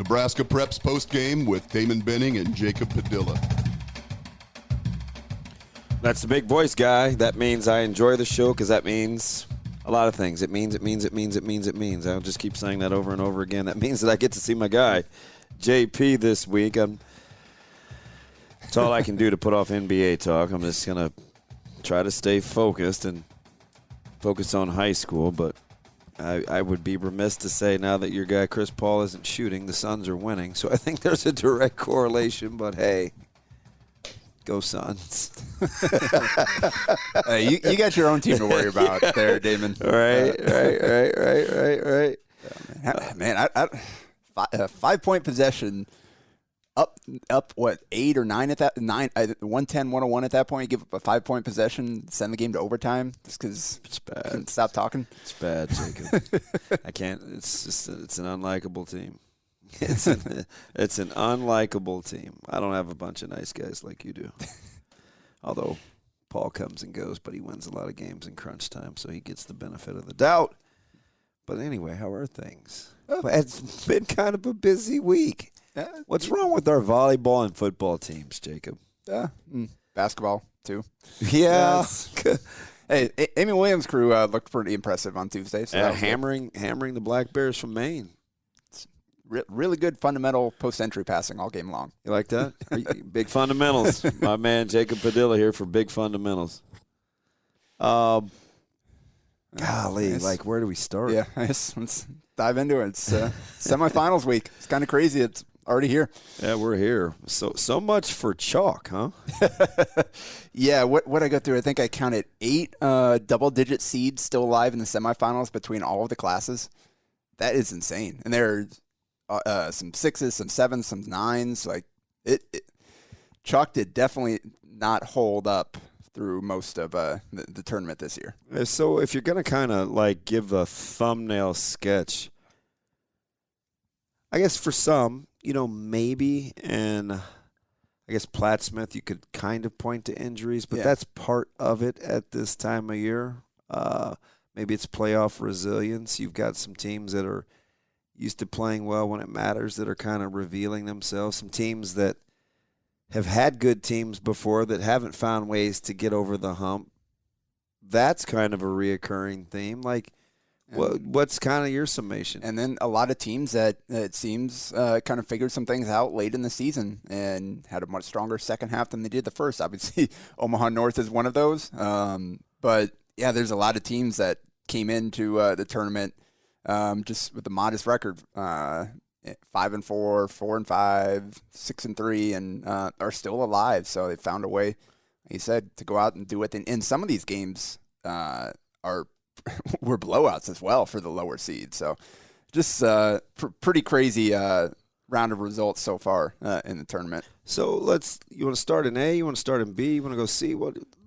Nebraska Preps postgame with Damon Benning and Jacob Padilla. That's the big voice guy. That means I enjoy the show because that means a lot of things. It means. I'll just keep saying that over and over again. That means that I get to see my guy, JP, this week. It's all I can do to put off NBA talk. I'm just going to try to stay focused and focus on high school, but I would be remiss to say now that your guy Chris Paul isn't shooting, the Suns are winning. So I think there's a direct correlation, but hey, go Suns. Hey, you got your own team to worry about there, Damon. Right. Man, 5-point possession. Up what, 8 or 9 at that 9 110 101 at that point. You give up a 5-point possession, send the game to overtime just because it's bad. Couldn't stop talking. It's bad, Jacob. I can't. It's an unlikable team. It's an unlikable team. I don't have a bunch of nice guys like you do. Although Paul comes and goes, but he wins a lot of games in crunch time, so he gets the benefit of the doubt. But anyway, how are things? It's been kind of a busy week. What's wrong with our volleyball and football teams, Jacob? Basketball, too. Yeah. Hey, Amy Williams' crew looked pretty impressive on Tuesday. So hammering the Black Bears from Maine. Really good fundamental post-entry passing all game long. You like that? Big fundamentals. My man Jacob Padilla here for Big Fundamentals. Golly, nice. Where do we start? Yeah, let's dive into it. It's semifinals week. It's kind of crazy. It's already here. Yeah, we're here. So much for chalk, huh? Yeah, what I got through, I think I counted 8 double-digit seeds still alive in the semifinals between all of the classes. That is insane. And there are some 6s, some 7s, some 9s. Like chalk did definitely not hold up through most of the tournament this year. So if you're going to kind of give a thumbnail sketch, I guess for some, maybe, and I guess Plattsmouth, you could kind of point to injuries, but that's part of it at this time of year. Maybe it's playoff resilience. You've got some teams that are used to playing well when it matters that are kind of revealing themselves. Some teams that have had good teams before that haven't found ways to get over the hump. That's kind of a reoccurring theme. What's kind of your summation? And then a lot of teams that it seems kind of figured some things out late in the season and had a much stronger second half than they did the first. Obviously, Omaha North is one of those. But, yeah, there's a lot of teams that came into the tournament just with a modest record, 5-4, 4-5, 6-3, and are still alive. So they found a way, like you said, to go out and do it. And some of these games were blowouts as well for the lower seed. So just pretty crazy round of results so far in the tournament. So you want to start in A, you want to start in B, you want to go C?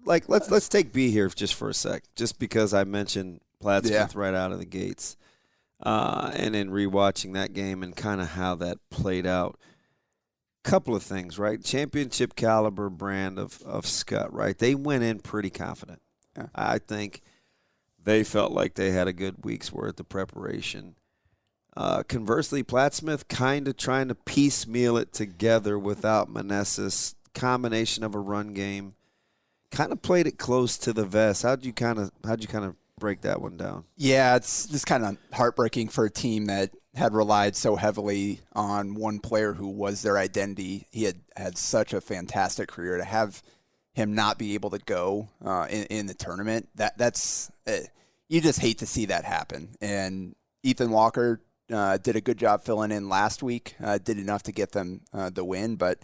Let's take B here just for a sec, just because I mentioned Plattsmouth right out of the gates. And in rewatching that game and kind of how that played out. Couple of things, right? Championship caliber brand of Scott, right? They went in pretty confident. Yeah. I think they felt like they had a good week's worth of preparation. Conversely, Plattsmouth kind of trying to piecemeal it together without Manessis. Combination of a run game. Kind of played it close to the vest. How'd you kind of break that one down? Yeah, it's just kind of heartbreaking for a team that had relied so heavily on one player who was their identity. He had such a fantastic career. To have him not be able to go in the tournament, that's you just hate to see that happen. And Ethan Walker did a good job filling in last week, did enough to get them the win, but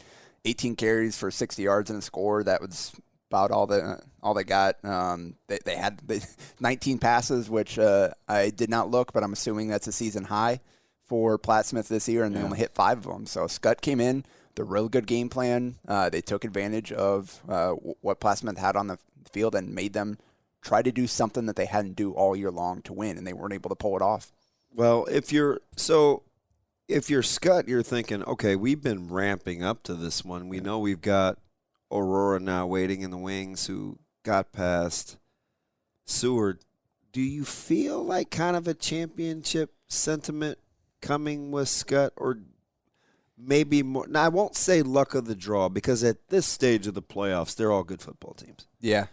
18 carries for 60 yards and a score, that was about all they got. They had 19 passes, which I did not look, but I'm assuming that's a season high for Plattsmouth this year, and they only hit 5 of them. So Scott came in, the real good game plan. They took advantage of what Plattsmouth had on the field and made them try to do something that they hadn't do all year long to win, and they weren't able to pull it off. Well, if you're Scott, you're thinking, okay, we've been ramping up to this one. We know we've got Aurora now waiting in the wings who got past Seward. Do you feel like kind of a championship sentiment coming with Scott, or maybe more. Now, I won't say luck of the draw because at this stage of the playoffs, they're all good football teams. Yeah,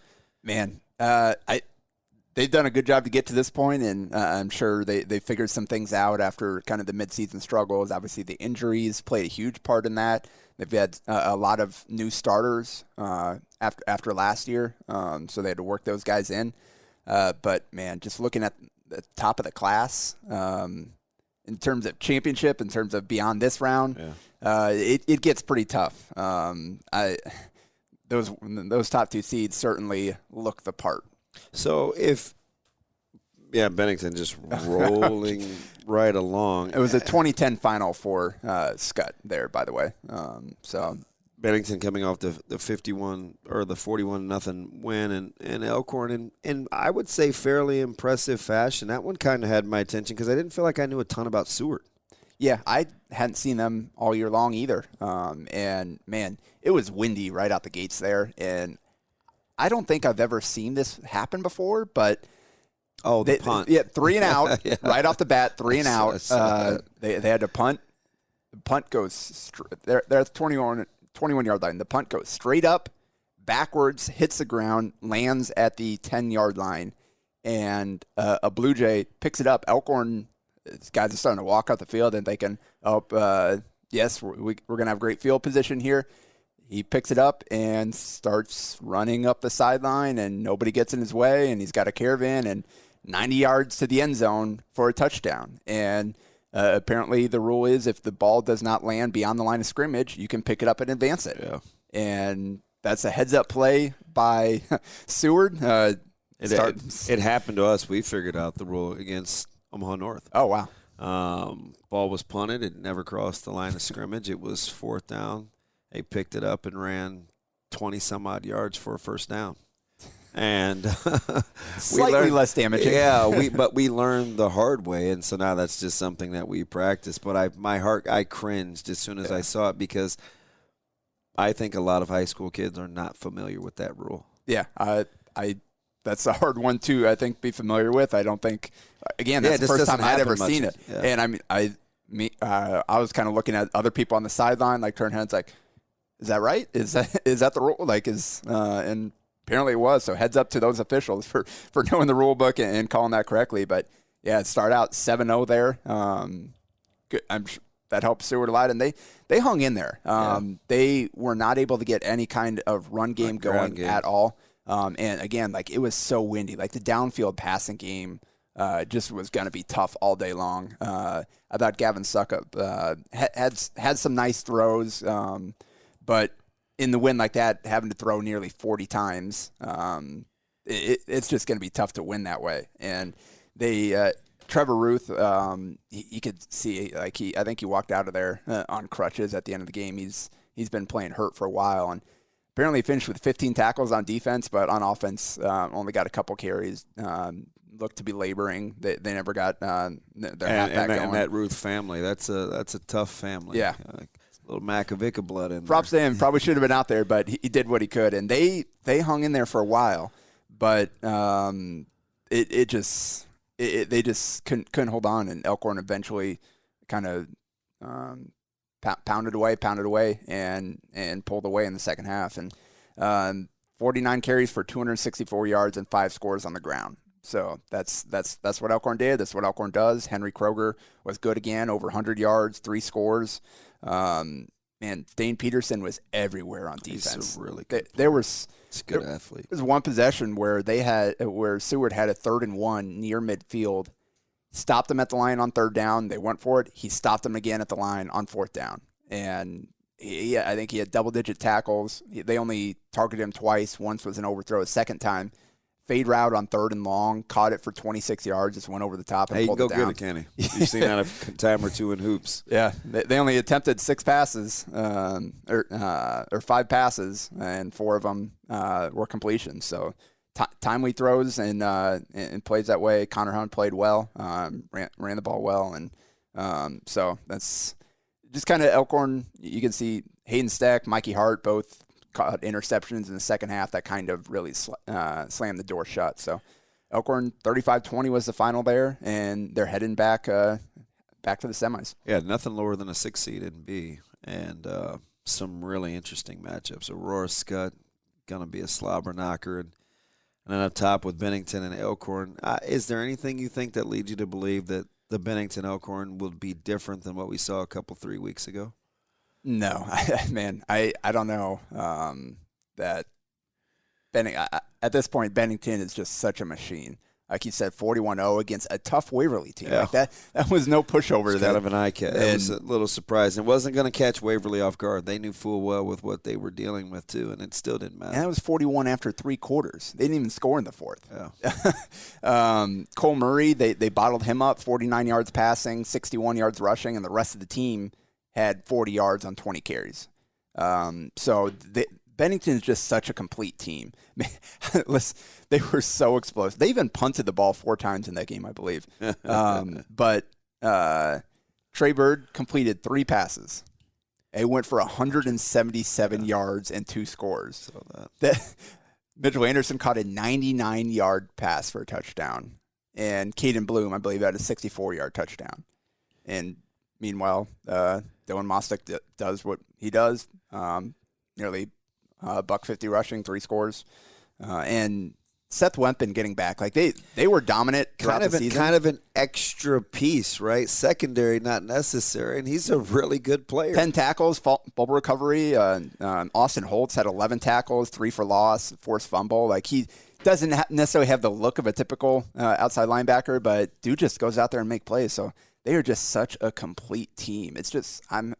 man. They've done a good job to get to this point, and I'm sure they figured some things out after kind of the midseason struggles. Obviously, the injuries played a huge part in that. They've had a lot of new starters after last year, so they had to work those guys in. But, man, just looking at the top of the class, in terms of championship, in terms of beyond this round, it gets pretty tough. Those top two seeds certainly look the part. So Bennington just rolling right along. It was a 2010 final for Scott there, by the way. So Bennington coming off the 51 or the 41-0 win, and Elkhorn in I would say fairly impressive fashion. That one kind of had my attention because I didn't feel like I knew a ton about Seward. Yeah, I hadn't seen them all year long either. And man, it was windy right out the gates there, and I don't think I've ever seen this happen before, but the punt. Yeah, 3 and out right off the bat, 3 and out. They had to punt. The punt goes they're at the 21-yard line. The punt goes straight up, backwards, hits the ground, lands at the 10-yard line, and a Blue Jay picks it up. Elkhorn guys are starting to walk out the field and thinking, yes, we're going to have great field position here. He picks it up and starts running up the sideline, and nobody gets in his way, and he's got a caravan and 90 yards to the end zone for a touchdown. And apparently the rule is if the ball does not land beyond the line of scrimmage, you can pick it up and advance it. Yeah. And that's a heads-up play by Seward. It happened to us. We figured out the rule against Omaha North. Oh, wow. Ball was punted. It never crossed the line of scrimmage. It was 4th down. They picked it up and ran 20-some-odd yards for a first down. And slightly less damaging. Yeah, but we learned the hard way, and so now that's just something that we practice. But I cringed as soon as I saw it because I think a lot of high school kids are not familiar with that rule. Yeah, that's a hard one to, I think, be familiar with. I don't think, again, that's the first time I'd ever seen it. Yeah. And I was kind of looking at other people on the sideline, like turn heads, like, is that right? Is that the rule? Like, and apparently it was. So heads up to those officials for knowing the rule book and calling that correctly. But yeah, it started out 7-0 there. Good. I'm sure that helped Seward a lot, and they hung in there. They were not able to get any kind of run game going at all. And again, like, it was so windy. Like, the downfield passing game just was going to be tough all day long. I thought Gavin Suckup had some nice throws, but in the wind like that, having to throw nearly 40 times, it's just going to be tough to win that way. And Trevor Ruth, you could see, like, I think he walked out of there on crutches at the end of the game. He's been playing hurt for a while, and apparently finished with 15 tackles on defense, but on offense only got a couple carries. Looked to be laboring. They never got their halfback going. And that Ruth family, that's a tough family. Yeah. A little Makovica blood in there. Props to him. Probably should have been out there, but he did what he could. And they hung in there for a while, but they just couldn't hold on. And Elkhorn eventually kind of pounded away, and pulled away in the second half. And 49 carries for 264 yards and 5 scores on the ground. So that's what Elkhorn did. That's what Elkhorn does. Henry Kroger was good again, over 100 yards, 3 scores. And Dane Peterson was everywhere on defense. He's a really good He's a good athlete. There was one possession where Seward had a 3rd and 1 near midfield. Stopped them at the line on 3rd down. They went for it. He stopped them again at the line on 4th down. And I think he had double-digit tackles. They only targeted him twice. Once was an overthrow. A second time, fade route on 3rd and long, caught it for 26 yards, just went over the top and pulled it down. Hey, you can go get it, Kenny. You've seen that a time or two in hoops. Yeah, they only attempted 6 passes, or 5 passes, and 4 of them were completions. So timely throws and plays that way. Connor Hunt played well, ran the ball well, and so that's just kind of Elkhorn. You can see Hayden Steck, Mikey Hart, both caught interceptions in the second half that kind of really slammed the door shut. So Elkhorn 35-20 was the final there, and they're heading back to the semis. Yeah, nothing lower than a 6 seed in B. and some really interesting matchups. Aurora Scott going to be a slobber knocker, and then up top with Bennington and Elkhorn. Is there anything you think that leads you to believe that the Bennington Elkhorn will be different than what we saw a couple 3 weeks ago? No, man, I don't know that at this point, Bennington is just such a machine. Like you said, 41-0 against a tough Waverly team. Yeah. Like that was no pushover. It's kind of an eye catch. It was a little surprising. It wasn't going to catch Waverly off guard. They knew full well with what they were dealing with, too, and it still didn't matter. And that was 41 after 3 quarters. They didn't even score in the fourth. Yeah. Cole Murray, they bottled him up, 49 yards passing, 61 yards rushing, and the rest of the team had 40 yards on 20 carries. Bennington is just such a complete team. Listen, they were so explosive. They even punted the ball 4 times in that game, I believe. But Trey Bird completed 3 passes. It went for 177 yards and 2 scores. Mitchell Anderson caught a 99-yard pass for a touchdown. And Caden Bloom, I believe, had a 64-yard touchdown. And meanwhile, Dylan Mostick does what he does, nearly $150 rushing, 3 scores, and Seth Wempen getting back. Like they were dominant throughout the season. Kind of an extra piece, right? Secondary, not necessary, and he's a really good player. 10 tackles, fumble recovery. Austin Holtz had 11 tackles, 3 for loss, forced fumble. Like he doesn't necessarily have the look of a typical outside linebacker, but dude just goes out there and make plays. So they are just such a complete team. It's just I'm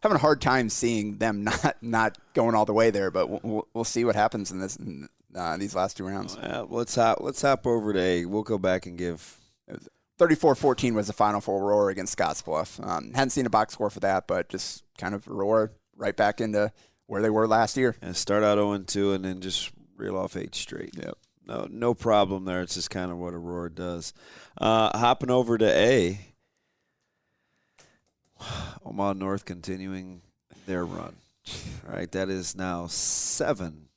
having a hard time seeing them not going all the way there, but we'll see what happens in these last 2 rounds. Let's hop over to A. We'll go back and give 34-14 was the final for Aurora against Scottsbluff. Hadn't seen a box score for that, but just kind of Aurora right back into where they were last year. And start out 0-2 and then just reel off 8 straight. Yep. No problem there. It's just kind of what Aurora does. Hopping over to A. Omaha North continuing their run. All right, that is now 7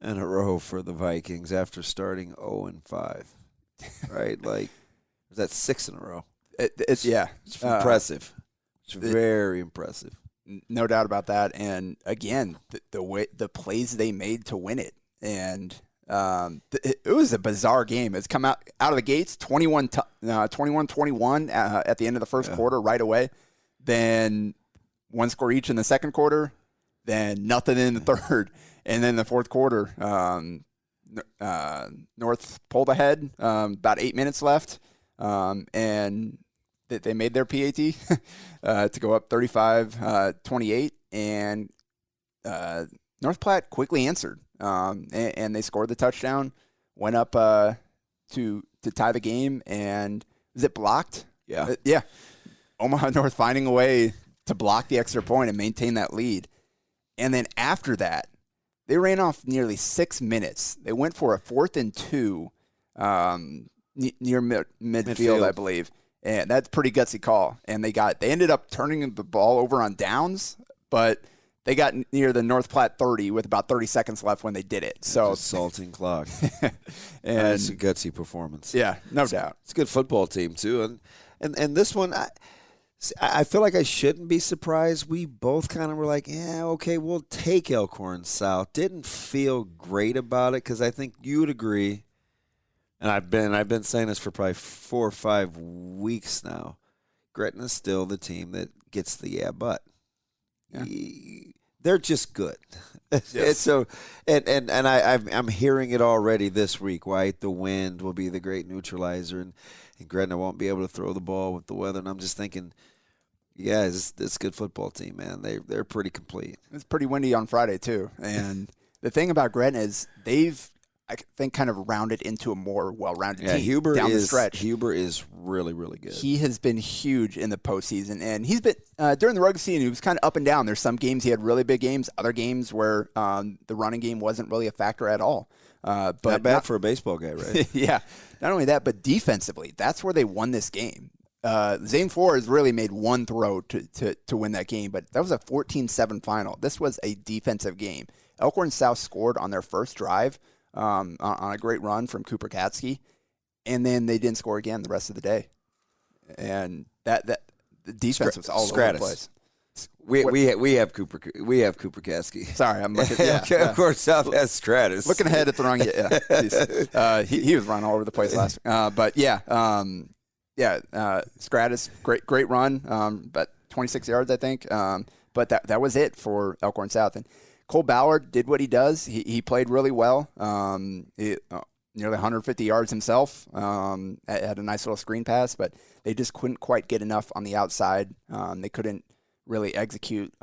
in a row for the Vikings after starting 0-5. Right, like is that 6 in a row? It's impressive. It's very impressive. No doubt about that. And again, the plays they made to win it, and it was a bizarre game. It's come out of the gates 21-21 at the end of the first quarter right away. Then 1 score each in the second quarter, then nothing in the third. And then the fourth quarter, North pulled ahead, about 8 minutes left, and they made their PAT to go up 35-28. And North Platte quickly answered, and they scored the touchdown, went up to tie the game, and was it blocked? Yeah. Omaha North finding a way to block the extra point and maintain that lead. And then after that, they ran off nearly 6 minutes. They went for a 4th and 2 near midfield, I believe. And that's a pretty gutsy call. And they ended up turning the ball over on downs, but they got near the North Platte 30 with about 30 seconds left when they did it. So salting clock. And it's a gutsy performance. Yeah, no doubt. It's a good football team too. And this one I feel like I shouldn't be surprised. We both kind of were like, yeah, okay, we'll take Elkhorn South. Didn't feel great about it because I think you would agree, and I've been saying this for probably 4 or 5 weeks now. Gretna's still the team that gets the but. Yeah. They're just good. Yes. So, and I'm hearing it already this week. Right, the wind will be the great neutralizer, and Gretna won't be able to throw the ball with the weather. And I'm just thinking, yeah, it's a good football team, man. They're pretty complete. It's pretty windy on Friday too, and the thing about Gretna is they've, I think, kind of rounded into a more well-rounded team Huber down the stretch. Huber is really, really good. He has been huge in the postseason, and he's been during the regular season. He was kind of up and down. There's some games he had really big games, other games where the running game wasn't really a factor at all. But not bad for a baseball guy, right? Yeah. Not only that, but defensively, that's where they won this game. Zane Flores really made one throw to win that game, but that was a 14-7 final. This was a defensive game. Elkhorn South scored on their first drive on a great run from Cooper Katsky, and then they didn't score again the rest of the day. And that the defense was all over the place. We have Cooper Kasky. Sorry, I'm looking. Of course, South has Stratus. Looking ahead at the wrong. He was running all over the place last week. But Stratus, great run. But 26 yards, I think. But that was it for Elkhorn South. And Cole Ballard did what he does. He played really well. Nearly 150 yards himself. Had a nice little screen pass, but they just couldn't quite get enough on the outside. They couldn't really execute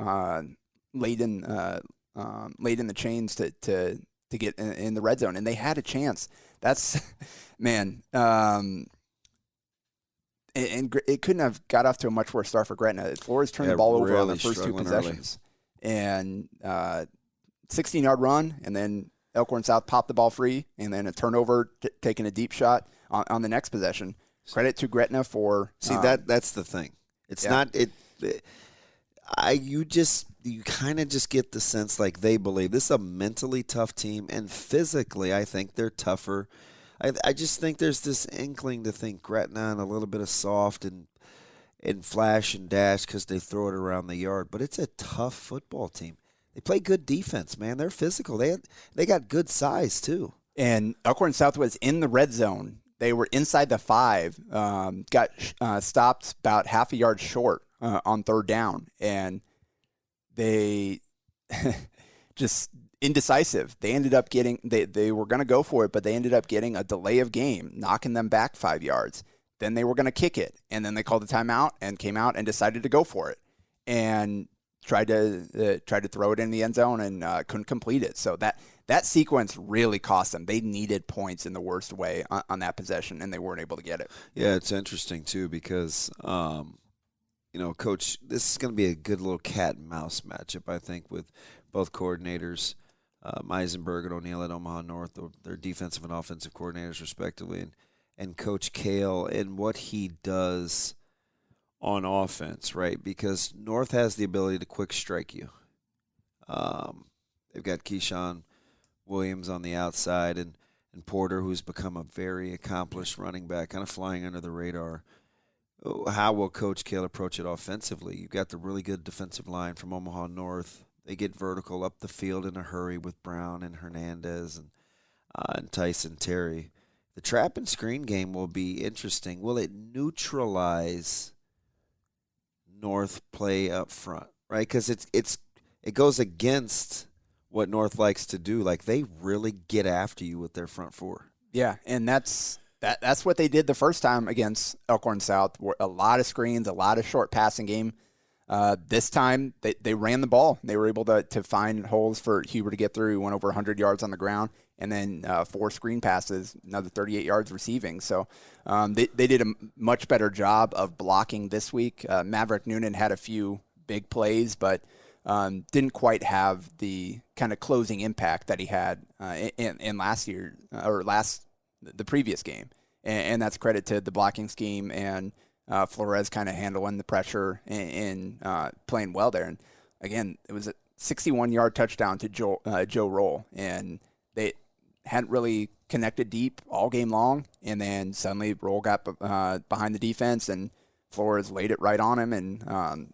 late in the chains to get in the red zone, and they had a chance. That's man. And it couldn't have got off to a much worse start for Gretna. Flores turned the ball over on the first 2 possessions, and 16-yard run, and then Elkhorn South popped the ball free, and then a turnover, taking a deep shot on the next possession. Credit to Gretna for that's the thing. It's not it. You kind of just get the sense like they believe this is a mentally tough team, and physically I think they're tougher. I just think there's this inkling to think Gretna and a little bit of soft and flash and dash because they throw it around the yard, but it's a tough football team. They play good defense, man. They're physical. They got good size too. And Elkhorn South was in the red zone. They were inside the 5. Got stopped about half a yard short on third down, and they just indecisive. They ended up getting they were going to go for it, but they ended up getting a delay of game, knocking them back 5 yards. Then they were going to kick it, and then they called a timeout and came out and decided to go for it, and tried to throw it in the end zone and couldn't complete it. So that sequence really cost them. They needed points in the worst way on that possession, and they weren't able to get it. Yeah, it's interesting too because Coach, this is going to be a good little cat and mouse matchup, I think, with both coordinators, Meisenberg and O'Neill at Omaha North, their defensive and offensive coordinators respectively, and Coach Kale and what he does on offense, right? Because North has the ability to quick strike you. They've got Keyshawn Williams on the outside and Porter, who's become a very accomplished running back, kind of flying under the radar. How will Coach Kale approach it offensively? You've got the really good defensive line from Omaha North. They get vertical up the field in a hurry with Brown and Hernandez and Tyson Terry. The trap and screen game will be interesting. Will it neutralize North play up front, right? Because it goes against what North likes to do. Like, they really get after you with their front 4. Yeah, and that's what they did the first time against Elkhorn South. A lot of screens, a lot of short passing game. This time they ran the ball. They were able to find holes for Huber to get through. He went over 100 yards on the ground, and then 4 screen passes, another 38 yards receiving. So they did a much better job of blocking this week. Maverick Noonan had a few big plays, but didn't quite have the kind of closing impact that he had in last year or the previous game. And that's credit to the blocking scheme and Flores kind of handling the pressure and playing well there. And again, it was a 61-yard touchdown to Joe Roll, and they hadn't really connected deep all game long. And then suddenly Roll got behind the defense, and Flores laid it right on him and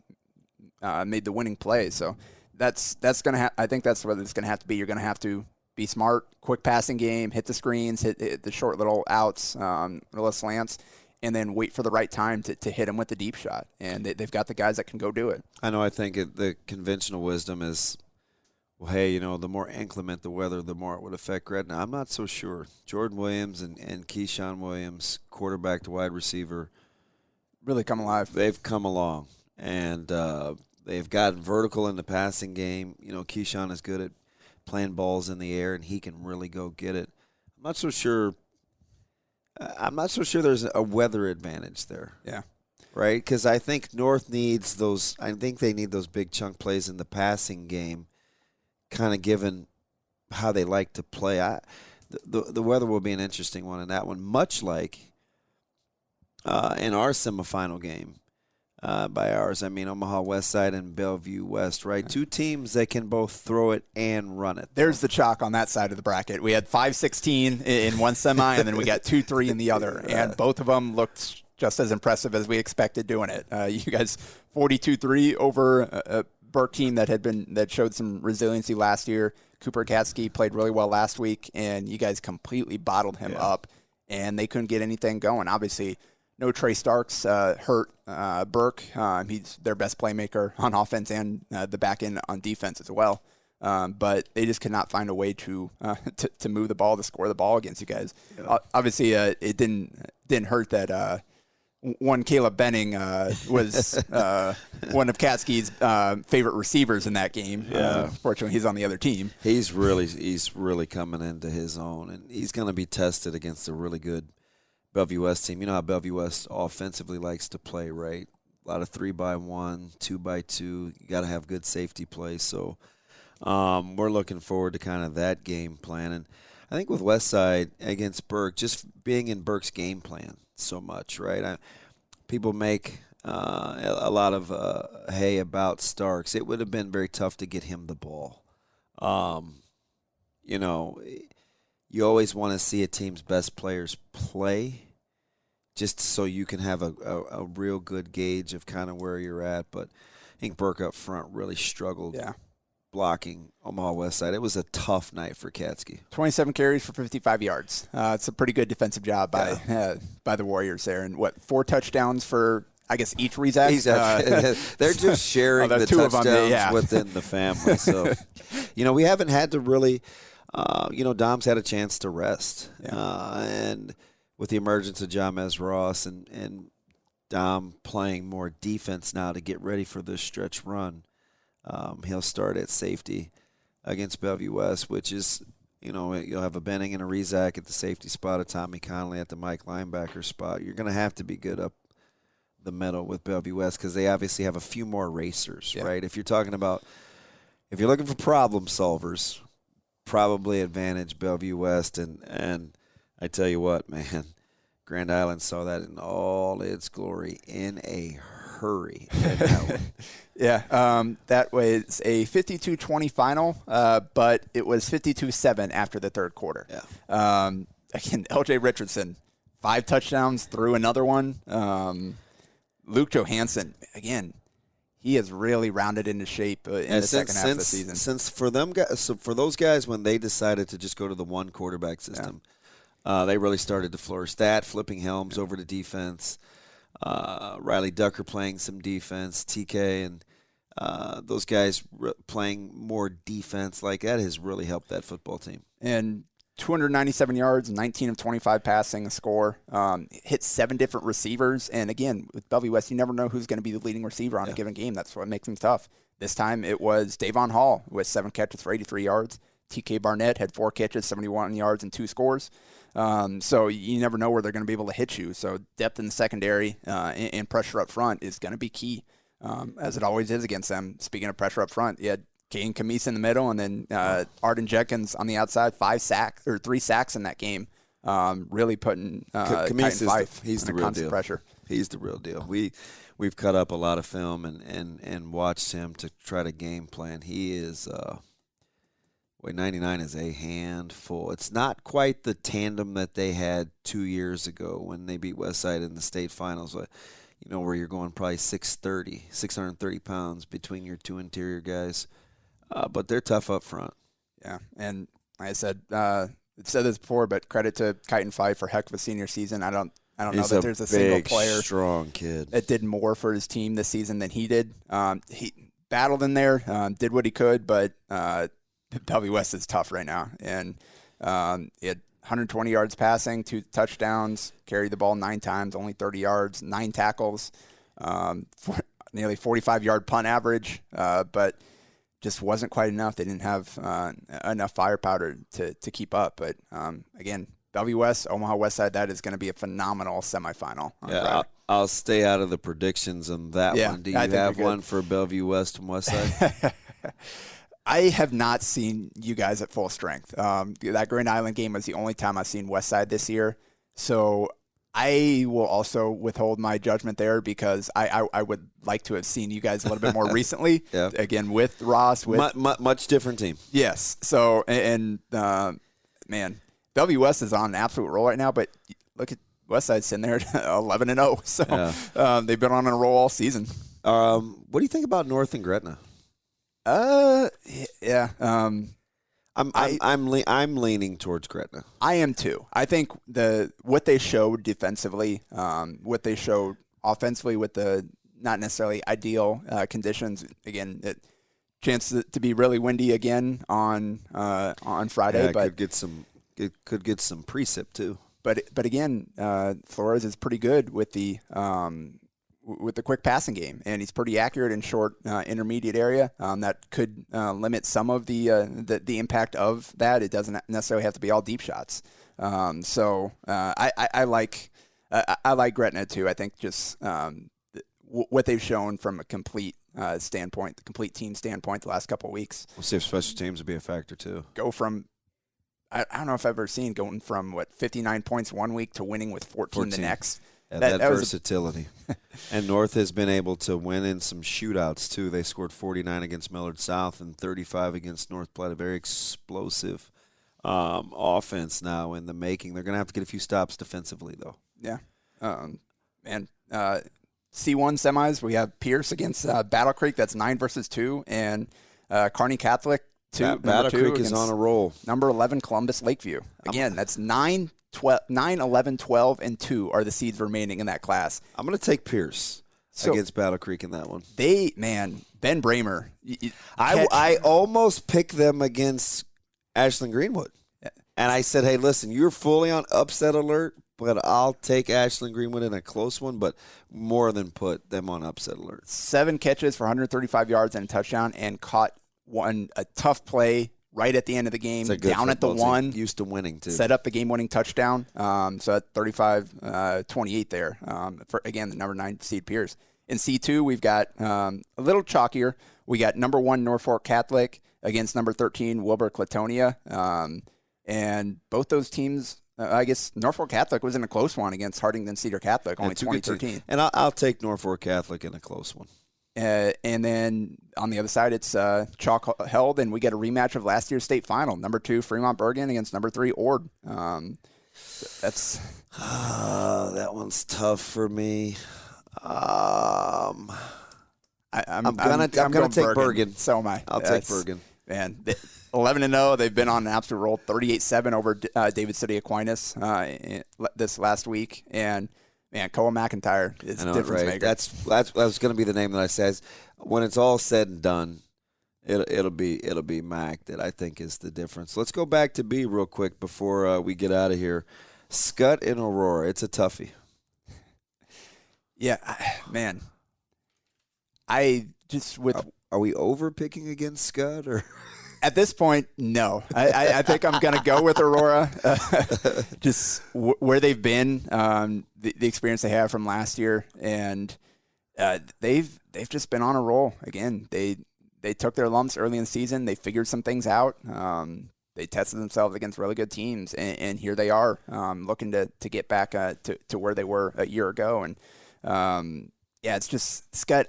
made the winning play. So that's gonna. I think that's what it's gonna have to be. You're gonna have to be smart, quick passing game, hit the screens, hit the short little outs, little slants, and then wait for the right time to hit them with the deep shot. And they've got the guys that can go do it. I know. I think the conventional wisdom is, well, hey, the more inclement the weather, the more it would affect Gretna. I'm not so sure. Jordan Williams and Keyshawn Williams, quarterback to wide receiver, really come alive. They've come along, and they've gotten vertical in the passing game. Keyshawn is good at playing balls in the air, and he can really go get it. I'm not so sure there's a weather advantage there. Yeah. Right? Because I think North needs those – I think they need those big chunk plays in the passing game, kind of given how they like to play. The weather will be an interesting one in that one, much like in our semifinal game. By ours, I mean Omaha West Side and Bellevue West, right? 2 teams that can both throw it and run it. There's the chalk on that side of the bracket. We had 5-16 in one semi, and then we got 2-3 in the other. And both of them looked just as impressive as we expected doing it. You guys 42-3 over a Burke team that showed some resiliency last year. Cooper Katsky played really well last week, and you guys completely bottled him up, and they couldn't get anything going. Obviously, no Trey Starks hurt Burke. He's their best playmaker on offense and the back end on defense as well. But they just could not find a way to move the ball, to score the ball against you guys. Yeah. Obviously, it didn't hurt that one Caleb Benning was one of Katsky's favorite receivers in that game. Yeah. Fortunately, he's on the other team. He's really coming into his own, and he's going to be tested against a really good Bellevue West team. You know how Bellevue West offensively likes to play, right? A lot of 3-by-1, 2-by-2. You got to have good safety play. So we're looking forward to kind of that game plan. And I think with Westside against Burke, just being in Burke's game plan so much, right? People make a lot of hay about Starks. It would have been very tough to get him the ball. You know, you always want to see a team's best players play just so you can have a real good gauge of kind of where you're at. But I think Burke up front really struggled blocking Omaha Westside. It was a tough night for Katsky. 27 carries for 55 yards. It's a pretty good defensive job by the Warriors there. And 4 touchdowns for, I guess, each Rezak? They're just sharing the touchdowns within the family. So, we haven't had to really Dom's had a chance to rest. And with the emergence of Jamez Ross and Dom playing more defense now to get ready for this stretch run, he'll start at safety against Bellevue West, which is, you'll have a Benning and a Rezak at the safety spot, a Tommy Conley at the Mike linebacker spot. You're going to have to be good up the middle with Bellevue West because they obviously have a few more racers, right? If you're looking for problem solvers, probably advantage Bellevue West. And I tell you what, man, Grand Island saw that in all its glory in a hurry. That was a 52-20 final, but it was 52-7 after the third quarter. Again, L.J. Richardson, 5 touchdowns, threw another one. Luke Johansson, again, he has really rounded into shape in the second half of the season. Since for those guys, when they decided to just go to the one quarterback system, they really started to flourish. That flipping Helms over to defense. Riley Ducker playing some defense, TK and those guys playing more defense like that has really helped that football team. And 297 yards, 19 of 25 passing, a score. Hit 7 different receivers. And again, with Bellevue West, you never know who's going to be the leading receiver on a given game. That's what makes them tough. This time it was Davon Hall with 7 catches for 83 yards. TK Barnett had 4 catches, 71 yards, and 2 scores. So you never know where they're going to be able to hit you. So depth in the secondary and pressure up front is going to be key, as it always is against them. Speaking of pressure up front, you had Kane Camise in the middle, and then Arden Jenkins on the outside, 3 sacks in that game. Really putting Camise he's the real deal. Pressure. He's the real deal. We've cut up a lot of film and watched him to try to game plan. He is 99 is a handful. It's not quite the tandem that they had 2 years ago when they beat Westside in the state finals, where you're going probably 630 pounds between your 2 interior guys. But they're tough up front. Yeah, and like I said, I've said this before, but credit to Kitan Fife for heck of a senior season. I don't know that there's a single player, strong kid, that did more for his team this season than he did. He battled in there, did what he could, but Bellevue West is tough right now. And he had 120 yards passing, 2 touchdowns, carried the ball 9 times, only 30 yards, 9 tackles, nearly 45-yard punt average, but just wasn't quite enough. They didn't have enough firepower to keep up. But, again, Bellevue West, Omaha Westside, that is going to be a phenomenal semifinal. I'll stay out of the predictions on that one. Do you have one for Bellevue West and Westside? I have not seen you guys at full strength. That Grand Island game was the only time I've seen Westside this year. So I will also withhold my judgment there because I would like to have seen you guys a little bit more recently. Again, with Ross. Much different team. Yes. So, man, Bellevue West is on an absolute roll right now, but look at Westside's sitting there at 11-0. So they've been on a roll all season. What do you think about North and Gretna? Yeah. I'm leaning towards Gretna. I am too. I think what they showed defensively, what they showed offensively with the not necessarily ideal conditions. Again, chance to be really windy again on Friday, Yeah, but it could get some precip too. But again, Flores is pretty good with the quick passing game, and he's pretty accurate in short intermediate area. That could limit some of the impact of that. It doesn't necessarily have to be all deep shots. So I like Gretna too. I think just what they've shown from a complete standpoint, the complete team standpoint, the last couple of weeks. We'll see if special teams will be a factor too. Go from I don't know if I've ever seen going from 59 points one week to winning with 14 the next. Yeah, that versatility. And North has been able to win in some shootouts, too. They scored 49 against Millard South and 35 against North Platte. A very explosive offense now in the making. They're going to have to get a few stops defensively, though. Yeah. C1 semis, we have Pierce against Battle Creek. That's 9-2. And Kearney Catholic, 2. Battle Creek is on a roll. Number 11, Columbus Lakeview. Again, that's 9, 11, 12, and 2 are the seeds remaining in that class. I'm going to take Pierce against Battle Creek in that one. Ben Bramer. I almost picked them against Ashland Greenwood. And I said, hey, listen, you're fully on upset alert, but I'll take Ashland Greenwood in a close one, but more than put them on upset alert. 7 catches for 135 yards and a touchdown, and caught a tough play right at the end of the game, down at the 1. Used to winning, too. Set up the game-winning touchdown. So at 35-28 there. For, again, the number 9 seed Pierce. In C2, we've got a little chalkier. We got number 1 Norfolk Catholic against number 13 Wilbur Clatonia. And both those teams, I guess Norfolk Catholic was in a close one against Hartington Cedar Catholic, only 2013. And I'll take Norfolk Catholic in a close one. And then on the other side, it's chalk held, and we get a rematch of last year's state final. Number 2 Fremont Bergen against number 3 Ord. That's that one's tough for me. I'm gonna take Bergen. So am I. I'll take Bergen. Man, 11-0. They've been on an absolute roll. 38-7 over David City Aquinas this last week, and. Man, Koa McIntyre is a difference maker. That's going to be the name that I says. When it's all said and done, it'll be Mac that I think is the difference. Let's go back to B real quick before we get out of here. Scott and Aurora, it's a toughie. Yeah, man. I just with. Are we over picking against Scott or? At this point, no. I think I'm going to go with Aurora. Just where they've been, the experience they have from last year, and they've just been on a roll. Again, they took their lumps early in the season. They figured some things out. They tested themselves against really good teams, and here they are looking to get back to where they were a year ago. And it's just Scott.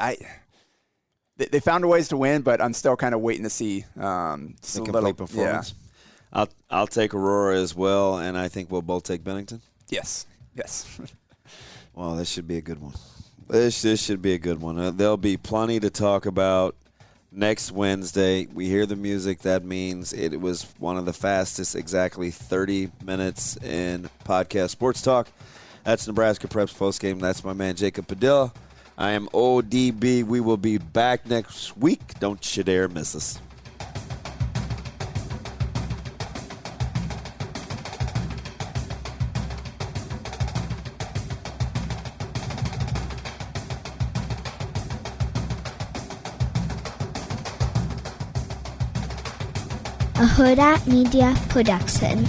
They found a ways to win, but I'm still kind of waiting to see the complete performance. Yeah. I'll take Aurora as well, and I think we'll both take Bennington. Yes. Well, this should be a good one. This should be a good one. There'll be plenty to talk about next Wednesday. We hear the music. That means it was one of the fastest, exactly 30 minutes in podcast sports talk. That's Nebraska Preps postgame. That's my man Jacob Padilla. I am ODB. We will be back next week. Don't you dare miss us. A Hurrdat Media Production.